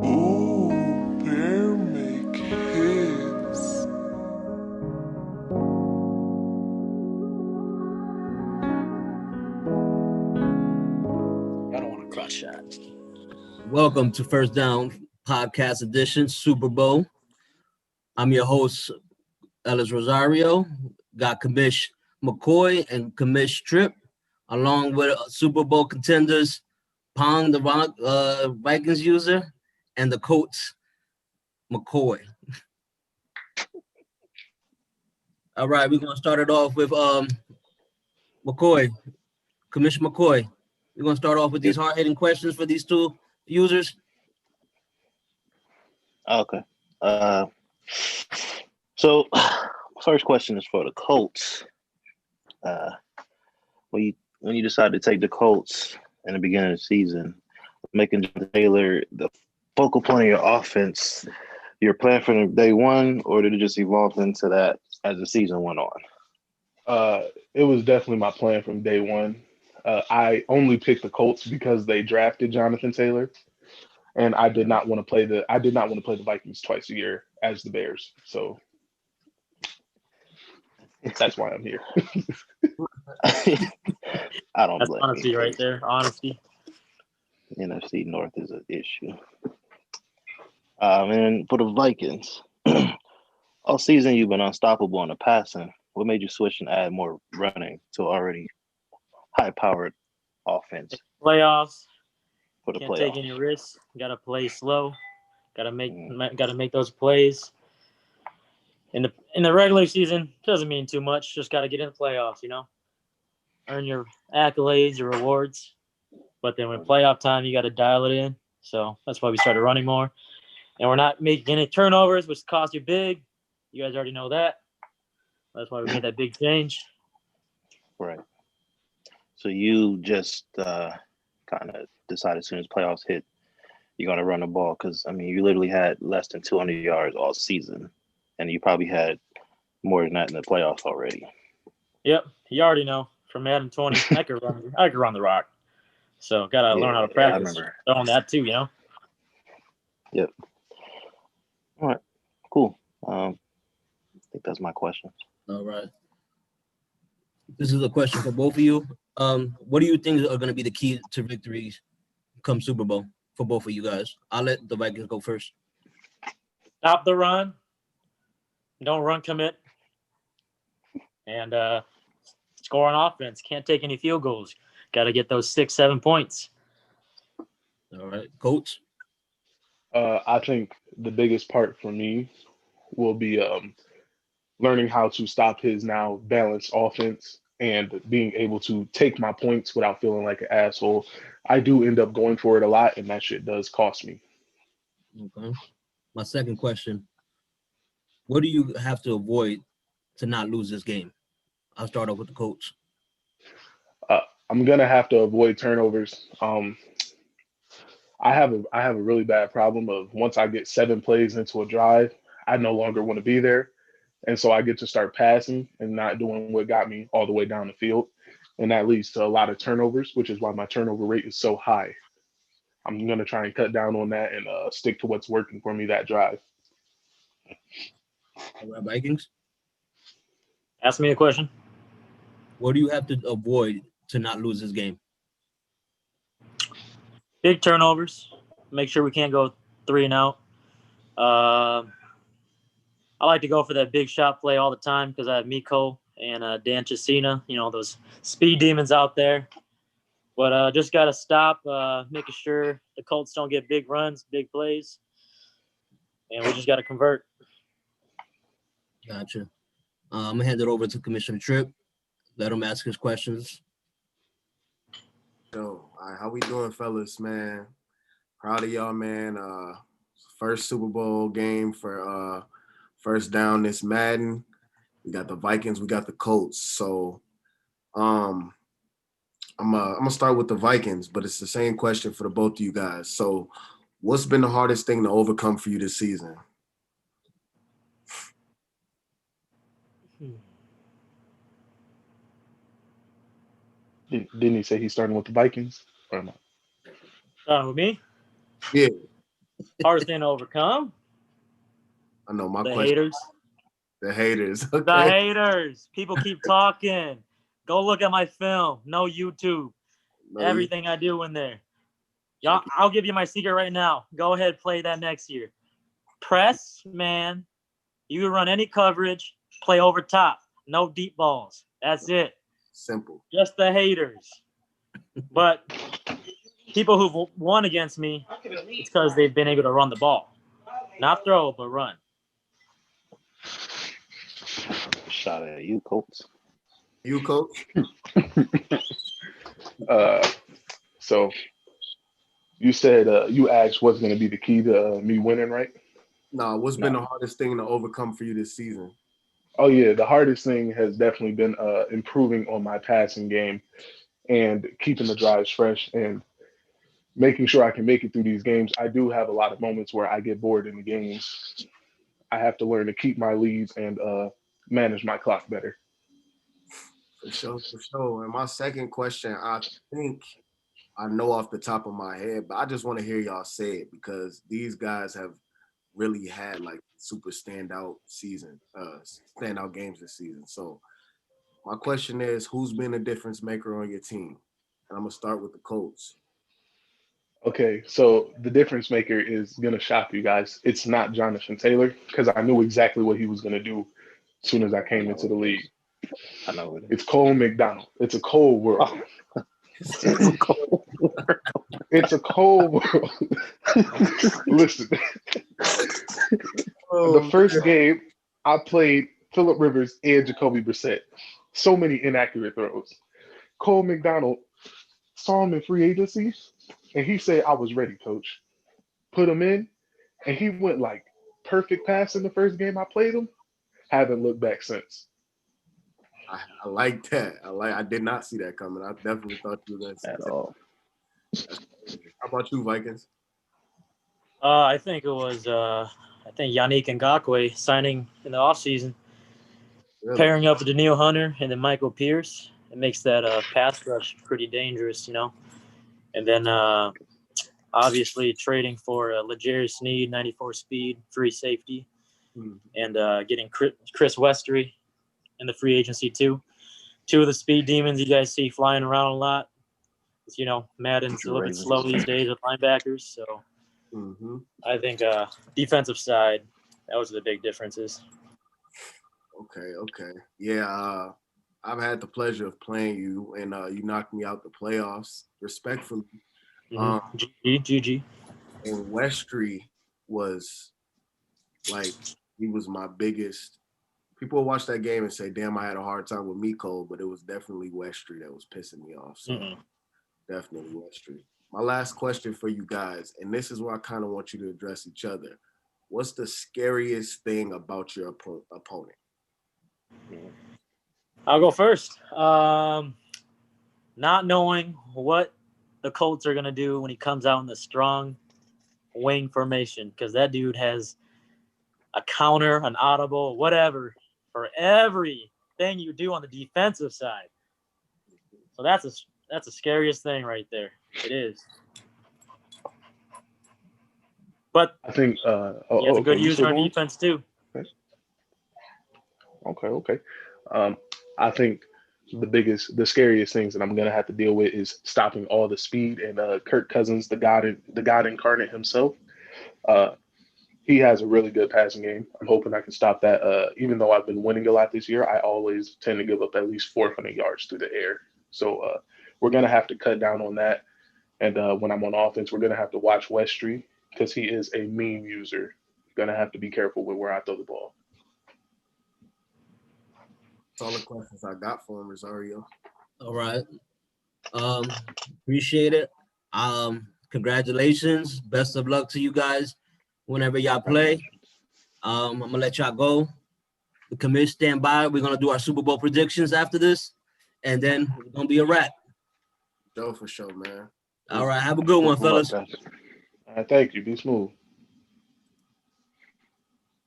Ooh, bear make hits. I don't want to crush that. Welcome to First Down Podcast Edition, Super Bowl. I'm your host, Ellis Rosario. Got Commish McCoy and Commish Tripp, along with Super Bowl contenders, Pong, the Vikings user, and the Colts, McCoy. All right, we're going to start it off with McCoy, Commish McCoy. We're going to start off with these hard-hitting questions for these two users. Okay. So first question is for the Colts. When you decided to take the Colts in the beginning of the season, making Jonathan Taylor the focal point of your offense, your plan from day one, or did it just evolve into that as the season went on? It was definitely my plan from day one. I only picked the Colts because they drafted Jonathan Taylor, and I did not want to play the Vikings twice a year as the Bears. So that's why I'm here. I don't That's blame honesty you. right there. Honesty. NFC North is an issue. And for the Vikings, all season you've been unstoppable in the passing. What made you switch and add more running to already high-powered offense Playoffs. for the Can't playoffs? take any risks. Got to play slow. Got to make those plays. In the regular season, doesn't mean too much. Just got to get in the playoffs. Earn your accolades, your rewards. But then when playoff time, you got to dial it in. So that's why we started running more. And we're not making any turnovers, which cost you big. You guys already know that. That's why we made that big change. Right. So you just kind of decided as soon as playoffs hit, you're going to run the ball because, I mean, you literally had less than 200 yards all season, and you probably had more than that in the playoffs already. Yep, you already know. From Madden 20, I could run the rock. So gotta learn how to practice throwing that too. Yep. All right. Cool. I think that's my question. All right. This is a question for both of you. What do you think are going to be the key to victories come Super Bowl for both of you guys? I'll let the Vikings go first. Stop the run. Don't run commit. And score on offense. Can't take any field goals. Got to get those 6-7 points. All right. Coach? I think the biggest part for me will be learning how to stop his now balanced offense and being able to take my points without feeling like an asshole. I do end up going for it a lot, and that shit does cost me. Okay. My second question, what do you have to avoid to not lose this game? I'll start off with the coach. I'm gonna have to avoid turnovers. I have a really bad problem of once I get 7 plays into a drive, I no longer want to be there. And so I get to start passing and not doing what got me all the way down the field. And that leads to a lot of turnovers, which is why my turnover rate is so high. I'm going to try and cut down on that and stick to what's working for me that drive. All right, Vikings? Ask me a question. What do you have to avoid to not lose this game? Big turnovers. Make sure we can't go 3 and out. I like to go for that big shot play all the time because I have Miko and Dan Chesina, those speed demons out there. But just got to stop, making sure the Colts don't get big runs, big plays. And we just got to convert. Gotcha. I'm going to hand it over to Commissioner Tripp. Let him ask his questions. Yo, all right, how we doing, fellas, man? Proud of y'all, man. First Super Bowl game for First Down this Madden. We got the Vikings, we got the Colts. So I'm gonna start with the Vikings, but it's the same question for the both of you guys. So what's been the hardest thing to overcome for you this season? Didn't he say he's starting with the Vikings? Or not? With me? Yeah. Hardest thing to overcome? I know my The question. haters. The haters. The Okay. haters. People keep talking. Go look at my film. No YouTube. No, Everything I do in there. Y'all, I'll give you my secret right now. Go ahead, play that next year. Press, man. You can run any coverage. Play over top. No deep balls. That's it. simple. Just the haters. But people who've won against me, it's because they've been able to run the ball. Not throw, but run. Shot at you, Colts. You, coach? So you said you asked what's going to be the key to me winning, right? No, what's been the hardest thing to overcome for you this season? Oh yeah, the hardest thing has definitely been improving on my passing game and keeping the drives fresh and making sure I can make it through these games. I do have a lot of moments where I get bored in the games. I have to learn to keep my leads and manage my clock better. For sure, for sure. And my second question, I think I know off the top of my head, but I just want to hear y'all say it because these guys have really had like super standout games this season. So my question is, who's been a difference maker on your team? And I'm gonna start with the Colts. Okay, so the difference maker is going to shock you guys. It's not Jonathan Taylor because I knew exactly what he was going to do as soon as I came into the league. I know it is. It's Cole McDonald. It's a cold world. It's a cold world. It's a cold world. Listen, the first game I played Phillip Rivers and Jacoby Brissett. So many inaccurate throws. Cole McDonald saw him in free agency, and he said, I was ready, coach. Put him in, and he went like perfect pass in the first game I played him. Haven't looked back since. I like that. I did not see that coming. I definitely thought you were gonna say At that. all. How about you, Vikings? I think it was Yannick Ngakoue signing in the offseason, Really? pairing up with Daniil Hunter and then Michael Pierce. It makes that pass rush pretty dangerous, you know. And then obviously trading for L'Jarius Sneed, 94 speed, free safety, and getting Chris Westry in the free agency too. Two of the speed demons you guys see flying around a lot. It's, you know, Madden's a little bit slow these days with linebackers, so I think defensive side, that was the big differences. Okay. Yeah, I've had the pleasure of playing you, and you knocked me out the playoffs, respectfully. GG. And Westry was like, he was my biggest. People will watch that game and say, damn, I had a hard time with Miko, but it was definitely Westry that was pissing me off. So definitely Westry. My last question for you guys, and this is where I kind of want you to address each other. What's the scariest thing about your opponent? I'll go first. Not knowing what the Colts are going to do when he comes out in the strong wing formation, because that dude has a counter, an audible, whatever, for everything you do on the defensive side. So that's the scariest thing right there. It is. But I think he has a good user on defense too. Okay. I think the scariest things that I'm gonna have to deal with is stopping all the speed and Kirk Cousins, the God incarnate himself. He has a really good passing game. I'm hoping I can stop that. Even though I've been winning a lot this year, I always tend to give up at least 400 yards through the air. So we're gonna have to cut down on that. And when I'm on offense, we're gonna have to watch Westry because he is a mean user. Gonna have to be careful with where I throw the ball. That's all the questions I got for him, Rosario. All right. Appreciate it. Congratulations. Best of luck to you guys whenever y'all play. I'm gonna let y'all go. The committee stand by. We're gonna do our Super Bowl predictions after this, and then it's gonna be a wrap. Joe, for sure, man. All right. Have a good one, fellas. All right, thank you. Be smooth.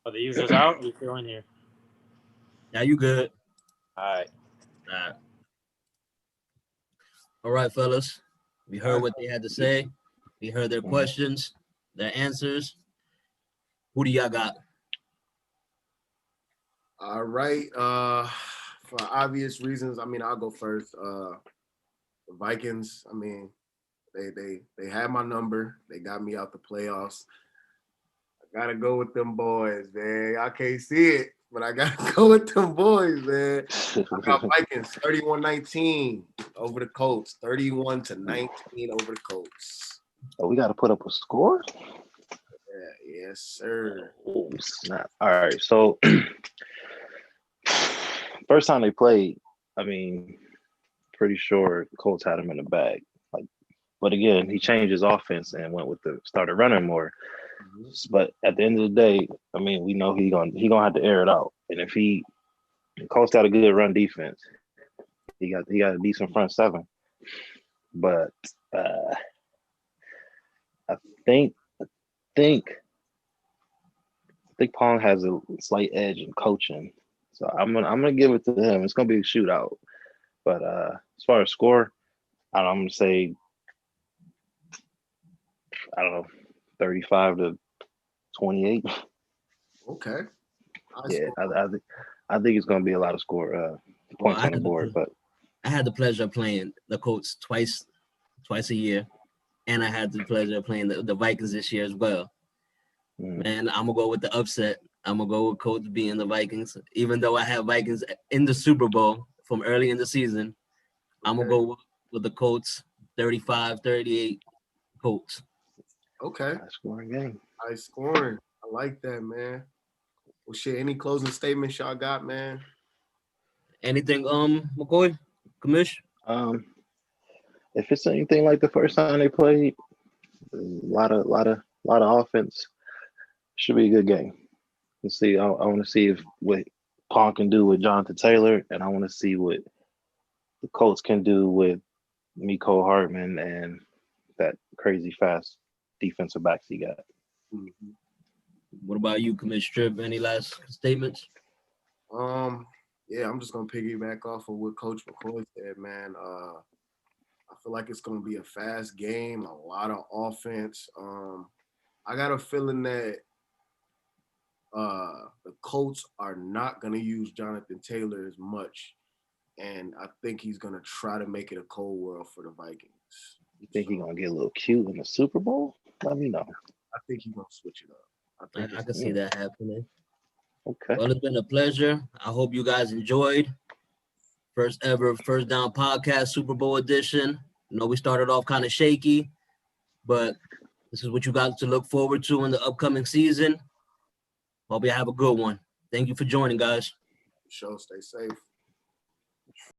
Are the users out? Or are you still in here? Now you good. All right. All right, fellas. We heard what they had to say. We heard their questions. their answers. Who do y'all got? All right. For obvious reasons, I mean, I'll go first. The Vikings, I mean, they had my number. They got me out the playoffs. I gotta go with them boys, man. I can't see it, but I gotta go with them boys, man. I got Vikings 31-19 over the Colts, 31-19 over the Colts. Oh, we got to put up a score? Yeah, yes, sir. Oh, snap. All right. So, first time they played, I mean, pretty sure Colts had him in the bag. But again, he changed his offense and went with started running more. But at the end of the day, I mean, we know he gonna have to air it out. And if Colts got a good run defense, he got a decent front seven. But I think Pong has a slight edge in coaching, so I'm gonna give it to him. It's gonna be a shootout. But as far as score, I'm gonna say, I don't know, 35-28. Okay. Yeah, I think it's gonna be a lot of points on the board. But I had the pleasure of playing the Colts twice a year, and I had the pleasure of playing the Vikings this year as well. Man, I'm gonna go with the upset. I'm gonna go with Colts being the Vikings, even though I have Vikings in the Super Bowl from early in the season. I'm gonna go with the Colts, 35-38 Colts. Okay. High scoring game. High scoring. I like that, man. Well, shit, any closing statements y'all got, man? Anything, McCoy, Commish? If it's anything like the first time they played, a lot of offense, should be a good game. Let's see. I want to see what Pong can do with Jonathan Taylor, and I want to see what the Colts can do with Mecole Hardman and that crazy fast defensive backs he got. Mm-hmm. What about you, Commish Tripp? Any last statements? Yeah, I'm just gonna piggyback off of what Coach McCoy said, man. I feel like it's gonna be a fast game, a lot of offense. I got a feeling that the Colts are not gonna use Jonathan Taylor as much, and I think he's gonna try to make it a cold world for the Vikings. You think he's gonna get a little cute in the Super Bowl? Let me know. I think he's gonna switch it up. I can see that happening. Okay. Well, it's been a pleasure. I hope you guys enjoyed. First ever First Down Podcast Super Bowl edition. You know, we started off kind of shaky, but this is what you got to look forward to in the upcoming season. Hope you have a good one. Thank you for joining, guys. Show, stay safe.